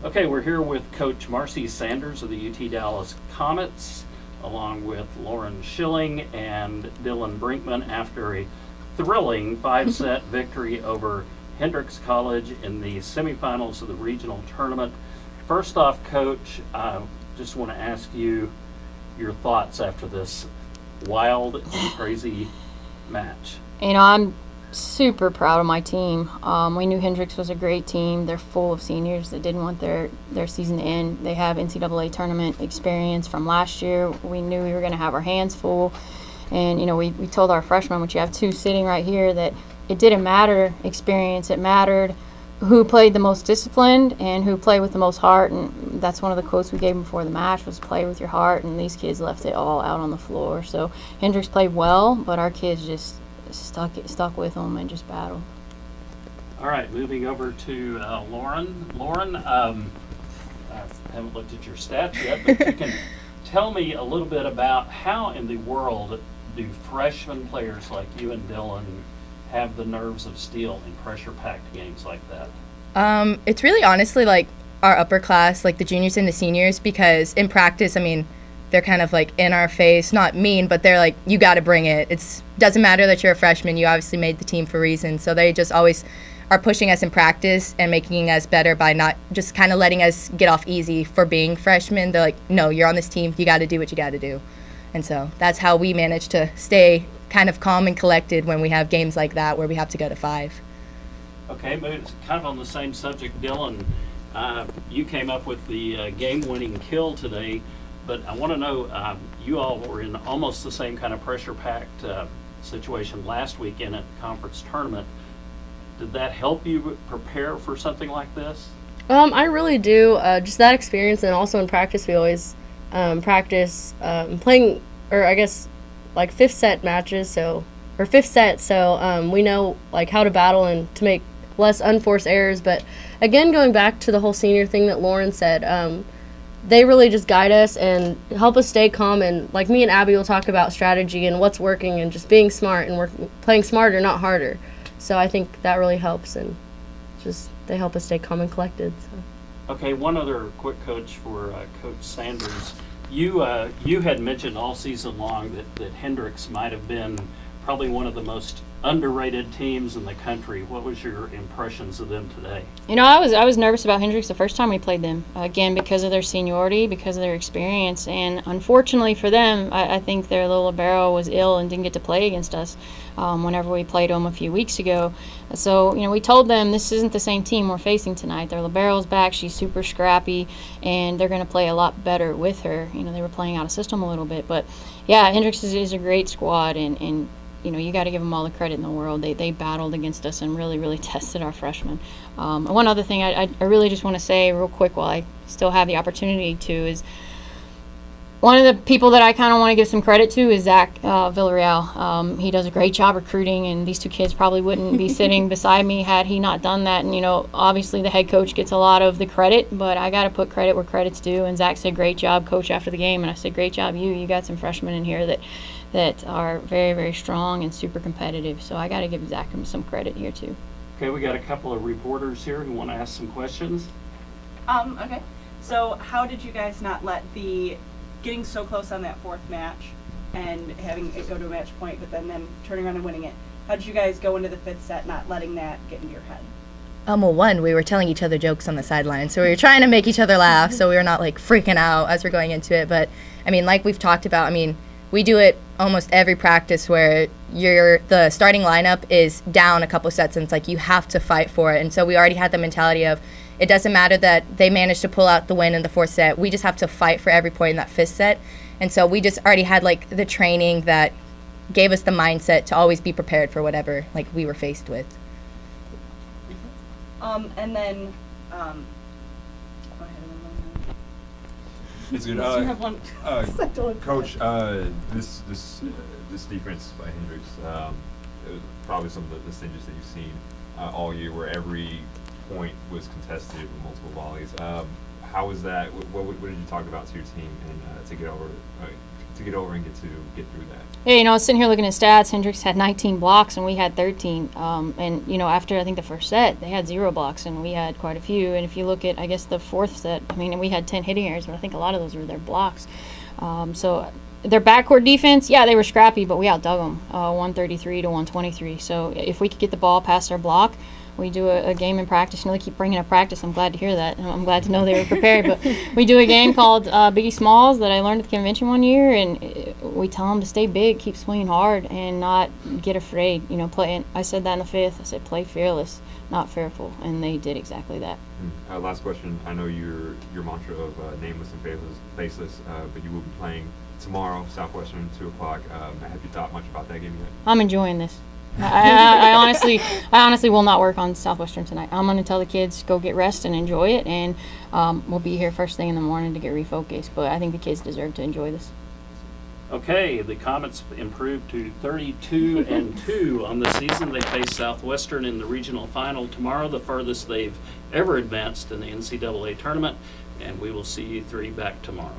Okay, we're here with Coach Marci Sanders of the UT Dallas Comets, along with Lauren Shilling and Dylan Brinkmann after a thrilling 5-set victory over Hendrix College in the semifinals of the regional tournament. First off, Coach, I just want to ask you your thoughts after this wild and crazy match. I'm super proud of my team. We knew Hendrix was a great team. They're full of seniors that didn't want their season to end. They have NCAA tournament experience from last year. We knew we were going to have our hands full. And, we told our freshmen, which you have two sitting right here, that it didn't matter experience. It mattered who played the most disciplined and who played with the most heart. And that's one of the quotes we gave them before the match was play with your heart. And these kids left it all out on the floor. So Hendrix played well, but our kids just stuck with them and just battled. All right, moving over to Lauren. Lauren, I haven't looked at your stats yet, but you can tell me a little bit about how in the world do freshman players like you and Dylan have the nerves of steel in pressure-packed games like that? It's really honestly like our upper class, like the juniors and the seniors, because in practice, they're kind of like in our face, not mean, but they're like, you got to bring it. It doesn't matter that you're a freshman. You obviously made the team for a reason. So they just always are pushing us in practice and making us better by not just kind of letting us get off easy for being freshmen. They're like, no, you're on this team. You got to do what you got to do. And so that's how we manage to stay kind of calm and collected when we have games like that where we have to go to 5. Okay, but it's kind of on the same subject, Dylan. You came up with the game-winning kill today. But I want to know, you all were in almost the same kind of pressure-packed situation last weekend at the conference tournament. Did that help you prepare for something like this? I really do. Just that experience, and also in practice, we always practice playing, or I guess, like 5th set matches, or 5th set, so we know like how to battle and to make less unforced errors. But again, going back to the whole senior thing that Lauren said, they really just guide us and help us stay calm. And like me and Abby will talk about strategy and what's working and just being smart and playing smarter, not harder. So I think that really helps, and just they help us stay calm and collected. So. Okay, one other quick coach for Coach Sanders. You had mentioned all season long that Hendrix might have been probably one of the most underrated teams in the country. What was your impressions of them today? I was nervous about Hendrix the first time we played them, again, because of their seniority, because of their experience. And unfortunately for them, I think their little libero was ill and didn't get to play against us whenever we played them a few weeks ago. So, we told them this isn't the same team we're facing tonight. Their libero's back. She's super scrappy, and they're going to play a lot better with her. They were playing out of system a little bit. But, yeah, Hendrix is a great squad, and you got to give them all the credit in the world. They battled against us and really, really tested our freshmen. One other thing I really just want to say real quick while I still have the opportunity to is one of the people that I kind of want to give some credit to is Zach Villarreal. He does a great job recruiting, and these two kids probably wouldn't be sitting beside me had he not done that. And, obviously the head coach gets a lot of the credit, but I got to put credit where credit's due. And Zach said, great job, coach, after the game. And I said, great job, you. You got some freshmen in here that are very, very strong and super competitive. So I got to give Zach some credit here too. Okay, we got a couple of reporters here who want to ask some questions. Okay. So how did you guys not let getting so close on that 4th match and having it go to a match point, but then them turning around and winning it? How did you guys go into the 5th set not letting that get into your head? Well, we were telling each other jokes on the sideline, so we were trying to make each other laugh, so we were not like freaking out as we're going into it. But like we've talked about, we do it almost every practice where the starting lineup is down a couple sets, and it's like you have to fight for it. And so we already had the mentality of it doesn't matter that they managed to pull out the win in the 4th set. We just have to fight for every point in that 5th set. And so we just already had like the training that gave us the mindset to always be prepared for whatever like we were faced with. And then go ahead. It's good. Unless you have one. Coach, this defense by Hendrix, it was probably some of the stingiest that you've seen all year, where every point was contested with multiple volleys. How was that? What did you talk about to your team and to get over and get through that? Yeah, I was sitting here looking at stats. Hendrix had 19 blocks and we had 13. And after I think the first set, they had 0 blocks and we had quite a few. And if you look at, I guess, the fourth set, we had 10 hitting errors, but I think a lot of those were their blocks. So their backcourt defense, yeah, they were scrappy, but we outdug them 133 to 123. So if we could get the ball past their block, we do a game in practice. They keep bringing up practice. I'm glad to hear that. I'm glad to know they were prepared. But we do a game called Biggie Smalls that I learned at the convention one year, and we tell them to stay big, keep swinging hard, and not get afraid. Play. And I said that in the fifth. I said play fearless, not fearful, and they did exactly that. Last question. I know your mantra of nameless and faceless, but you will be playing tomorrow, Southwestern, 2 o'clock. Have you thought much about that game yet? I'm enjoying this. I honestly will not work on Southwestern tonight. I'm going to tell the kids go get rest and enjoy it, and we'll be here first thing in the morning to get refocused. But I think the kids deserve to enjoy this. Okay, the Comets improved to 32-2 on the season. They face Southwestern in the regional final tomorrow, the furthest they've ever advanced in the NCAA tournament, and we will see you 3 back tomorrow.